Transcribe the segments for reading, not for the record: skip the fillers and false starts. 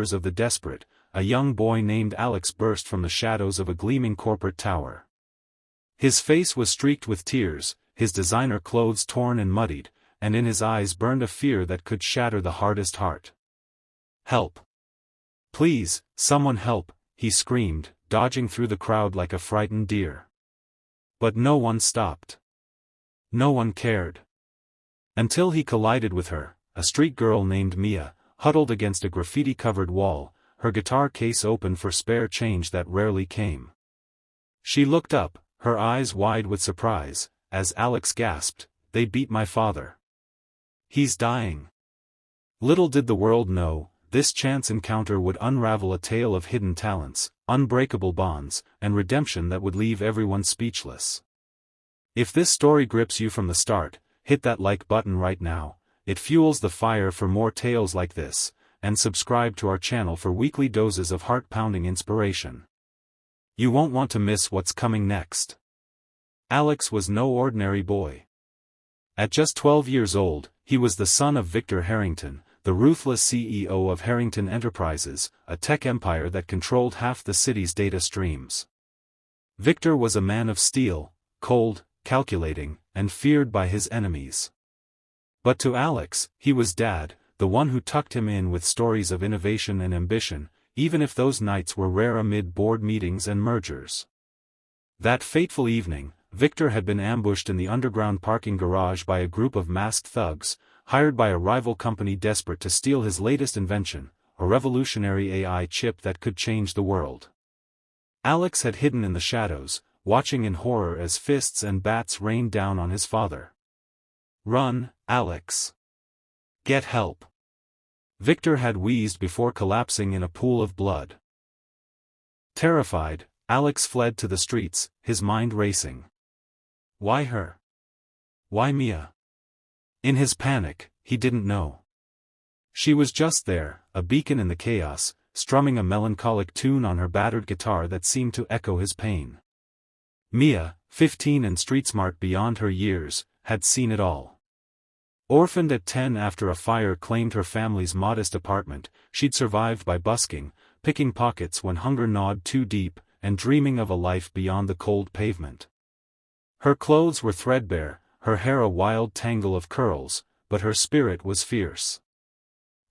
hours of the desperate, a young boy named Alex burst from the shadows of a gleaming corporate tower. His face was streaked with tears, his designer clothes torn and muddied, and in his eyes burned a fear that could shatter the hardest heart. "Help! Please, someone help!" he screamed, dodging through the crowd like a frightened deer. But no one stopped. No one cared. Until he collided with her, a street girl named Mia, huddled against a graffiti-covered wall, her guitar case open for spare change that rarely came. She looked up, her eyes wide with surprise, as Alex gasped, "They beat my father. He's dying." Little did the world know, this chance encounter would unravel a tale of hidden talents, unbreakable bonds, and redemption that would leave everyone speechless. If this story grips you from the start, hit that like button right now. It fuels the fire for more tales like this, and subscribe to our channel for weekly doses of heart-pounding inspiration. You won't want to miss what's coming next. Alex was no ordinary boy. At just 12 years old, he was the son of Victor Harrington, the ruthless CEO of Harrington Enterprises, a tech empire that controlled half the city's data streams. Victor was a man of steel, cold, calculating, and feared by his enemies. But to Alex, he was Dad, the one who tucked him in with stories of innovation and ambition, even if those nights were rare amid board meetings and mergers. That fateful evening, Victor had been ambushed in the underground parking garage by a group of masked thugs, hired by a rival company desperate to steal his latest invention, a revolutionary AI chip that could change the world. Alex had hidden in the shadows, watching in horror as fists and bats rained down on his father. "Run, Alex. Get help." Victor had wheezed before collapsing in a pool of blood. Terrified, Alex fled to the streets, his mind racing. Why her? Why Mia? In his panic, he didn't know. She was just there, a beacon in the chaos, strumming a melancholic tune on her battered guitar that seemed to echo his pain. Mia, 15 and street-smart beyond her years, had seen it all. Orphaned at 10 after a fire claimed her family's modest apartment, she'd survived by busking, picking pockets when hunger gnawed too deep, and dreaming of a life beyond the cold pavement. Her clothes were threadbare, her hair a wild tangle of curls, but her spirit was fierce.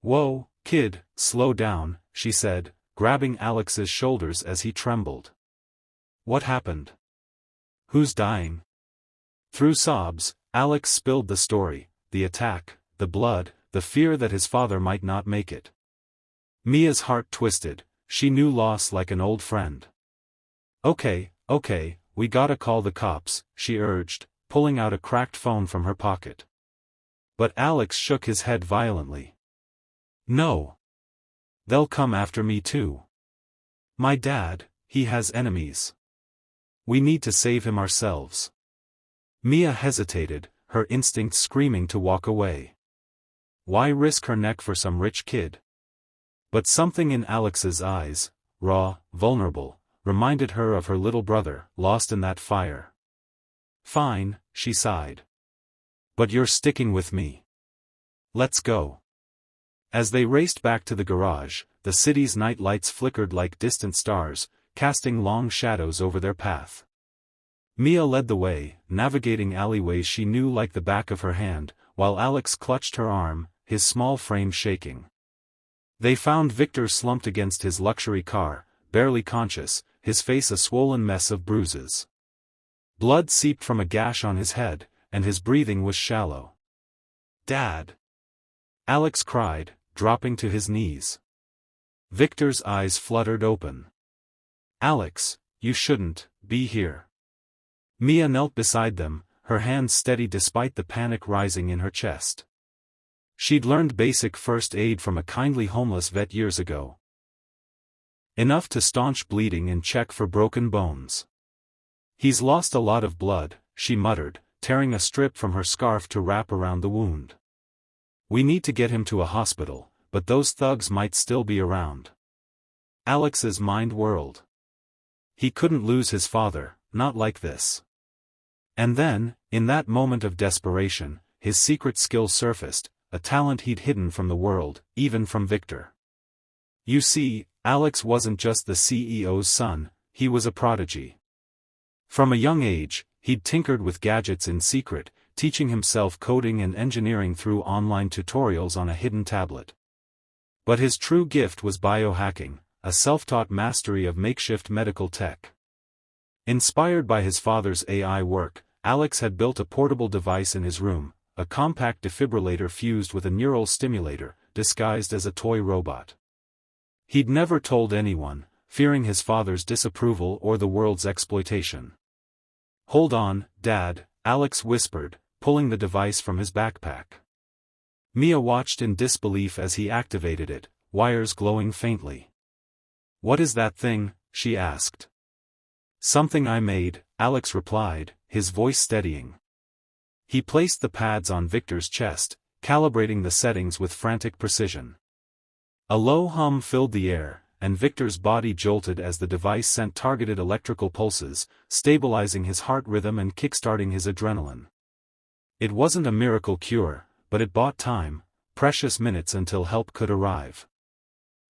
"Whoa, kid, slow down," she said, grabbing Alex's shoulders as he trembled. "What happened? Who's dying?" Through sobs, Alex spilled the story, the attack, the blood, the fear that his father might not make it. Mia's heart twisted, she knew loss like an old friend. Okay, we gotta call the cops," she urged, pulling out a cracked phone from her pocket. But Alex shook his head violently. "No. They'll come after me too. My dad, he has enemies. We need to save him ourselves." Mia hesitated, her instincts screaming to walk away. Why risk her neck for some rich kid? But something in Alex's eyes, raw, vulnerable, reminded her of her little brother, lost in that fire. "Fine," she sighed. "But you're sticking with me. Let's go." As they raced back to the garage, the city's night lights flickered like distant stars, casting long shadows over their path. Mia led the way, navigating alleyways she knew like the back of her hand, while Alex clutched her arm, his small frame shaking. They found Victor slumped against his luxury car, barely conscious, his face a swollen mess of bruises. Blood seeped from a gash on his head, and his breathing was shallow. "Dad!" Alex cried, dropping to his knees. Victor's eyes fluttered open. "Alex, you shouldn't be here." Mia knelt beside them, her hands steady despite the panic rising in her chest. She'd learned basic first aid from a kindly homeless vet years ago. Enough to staunch bleeding and check for broken bones. "He's lost a lot of blood," she muttered, tearing a strip from her scarf to wrap around the wound. "We need to get him to a hospital, but those thugs might still be around." Alex's mind whirled. He couldn't lose his father, not like this. And then, in that moment of desperation, his secret skill surfaced, a talent he'd hidden from the world, even from Victor. You see, Alex wasn't just the CEO's son, he was a prodigy. From a young age, he'd tinkered with gadgets in secret, teaching himself coding and engineering through online tutorials on a hidden tablet. But his true gift was biohacking, a self-taught mastery of makeshift medical tech. Inspired by his father's AI work, Alex had built a portable device in his room, a compact defibrillator fused with a neural stimulator, disguised as a toy robot. He'd never told anyone, fearing his father's disapproval or the world's exploitation. "Hold on, Dad," Alex whispered, pulling the device from his backpack. Mia watched in disbelief as he activated it, wires glowing faintly. "What is that thing?" she asked. "Something I made," Alex replied, his voice steadying. He placed the pads on Victor's chest, calibrating the settings with frantic precision. A low hum filled the air, and Victor's body jolted as the device sent targeted electrical pulses, stabilizing his heart rhythm and kickstarting his adrenaline. It wasn't a miracle cure, but it bought time, precious minutes until help could arrive.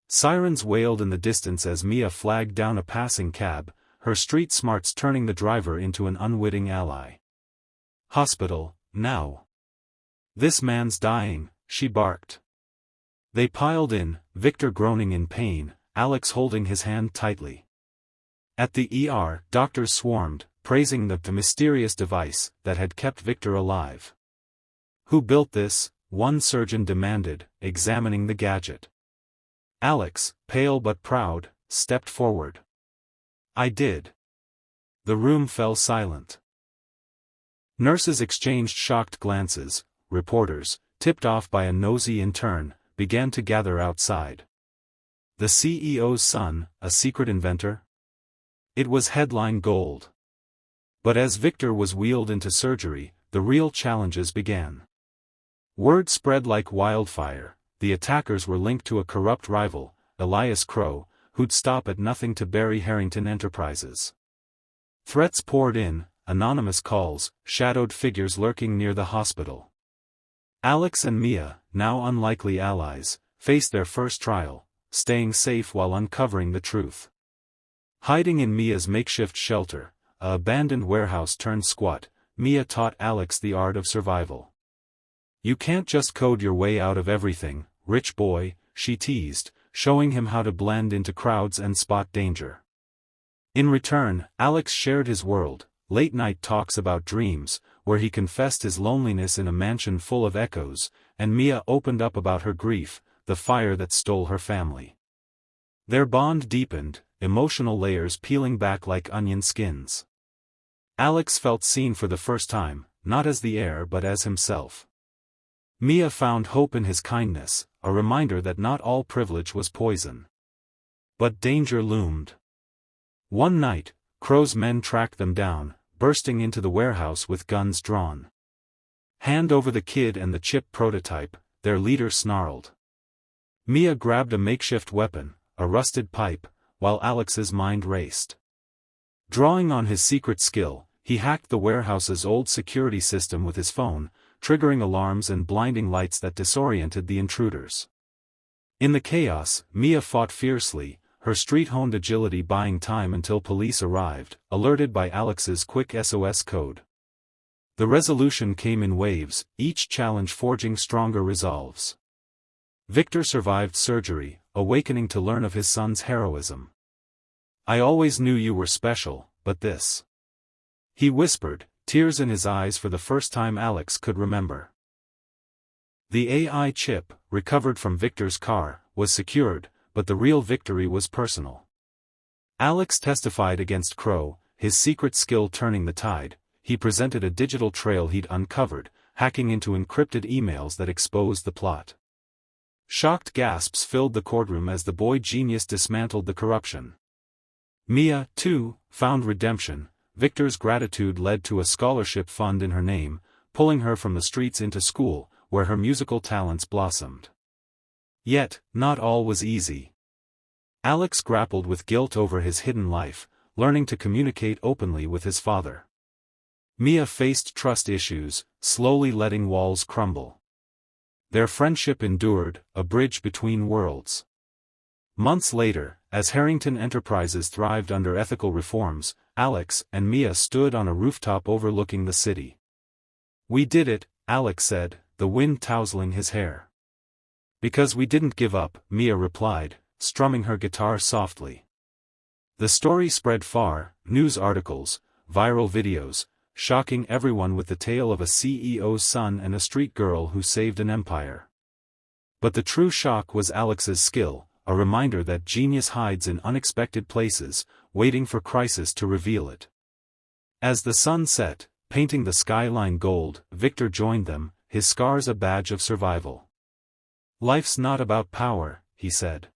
Sirens wailed in the distance as Mia flagged down a passing cab, her street smarts turning the driver into an unwitting ally. "Hospital, now. This man's dying," she barked. They piled in, Victor groaning in pain, Alex holding his hand tightly. At the ER, doctors swarmed, praising the mysterious device that had kept Victor alive. "Who built this?" one surgeon demanded, examining the gadget. Alex, pale but proud, stepped forward. "I did." The room fell silent. Nurses exchanged shocked glances. Reporters, tipped off by a nosy intern, began to gather outside. The CEO's son, a secret inventor? It was headline gold. But as Victor was wheeled into surgery, the real challenges began. Word spread like wildfire. The attackers were linked to a corrupt rival, Elias Crow, who'd stop at nothing to bury Harrington Enterprises. Threats poured in, anonymous calls, shadowed figures lurking near the hospital. Alex and Mia, now unlikely allies, faced their first trial, staying safe while uncovering the truth. Hiding in Mia's makeshift shelter, a abandoned warehouse turned squat, Mia taught Alex the art of survival. "You can't just code your way out of everything, rich boy," she teased, showing him how to blend into crowds and spot danger. In return, Alex shared his world, late-night talks about dreams, where he confessed his loneliness in a mansion full of echoes, and Mia opened up about her grief, the fire that stole her family. Their bond deepened, emotional layers peeling back like onion skins. Alex felt seen for the first time, not as the heir but as himself. Mia found hope in his kindness, a reminder that not all privilege was poison. But danger loomed. One night, Crow's men tracked them down, bursting into the warehouse with guns drawn. "Hand over the kid and the chip prototype," their leader snarled. Mia grabbed a makeshift weapon, a rusted pipe, while Alex's mind raced. Drawing on his secret skill, he hacked the warehouse's old security system with his phone, triggering alarms and blinding lights that disoriented the intruders. In the chaos, Mia fought fiercely, her street-honed agility buying time until police arrived, alerted by Alex's quick SOS code. The resolution came in waves, each challenge forging stronger resolves. Victor survived surgery, awakening to learn of his son's heroism. "I always knew you were special, but this," he whispered, tears in his eyes for the first time Alex could remember. The AI chip, recovered from Victor's car, was secured, but the real victory was personal. Alex testified against Crow, his secret skill turning the tide. He presented a digital trail he'd uncovered, hacking into encrypted emails that exposed the plot. Shocked gasps filled the courtroom as the boy genius dismantled the corruption. Mia, too, found redemption. Victor's gratitude led to a scholarship fund in her name, pulling her from the streets into school, where her musical talents blossomed. Yet, not all was easy. Alex grappled with guilt over his hidden life, learning to communicate openly with his father. Mia faced trust issues, slowly letting walls crumble. Their friendship endured, a bridge between worlds. Months later, as Harrington Enterprises thrived under ethical reforms, Alex and Mia stood on a rooftop overlooking the city. "We did it," Alex said, the wind tousling his hair. "Because we didn't give up," Mia replied, strumming her guitar softly. The story spread far, news articles, viral videos, shocking everyone with the tale of a CEO's son and a street girl who saved an empire. But the true shock was Alex's skill, a reminder that genius hides in unexpected places, waiting for crisis to reveal it. As the sun set, painting the skyline gold, Victor joined them, his scars a badge of survival. "Life's not about power," he said.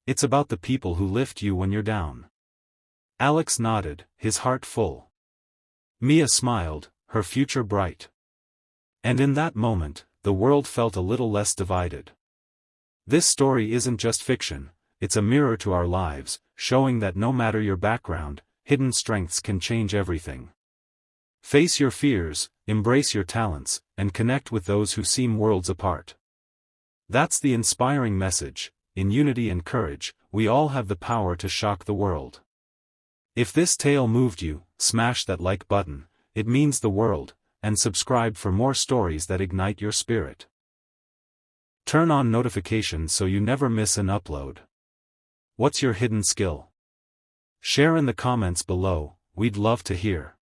"It's about the people who lift you when you're down." Alex nodded, his heart full. Mia smiled, her future bright. And in that moment, the world felt a little less divided. This story isn't just fiction, it's a mirror to our lives, showing that no matter your background, hidden strengths can change everything. Face your fears, embrace your talents, and connect with those who seem worlds apart. That's the inspiring message. In unity and courage, we all have the power to shock the world. If this tale moved you, smash that like button, it means the world, and subscribe for more stories that ignite your spirit. Turn on notifications so you never miss an upload. What's your hidden skill? Share in the comments below, we'd love to hear.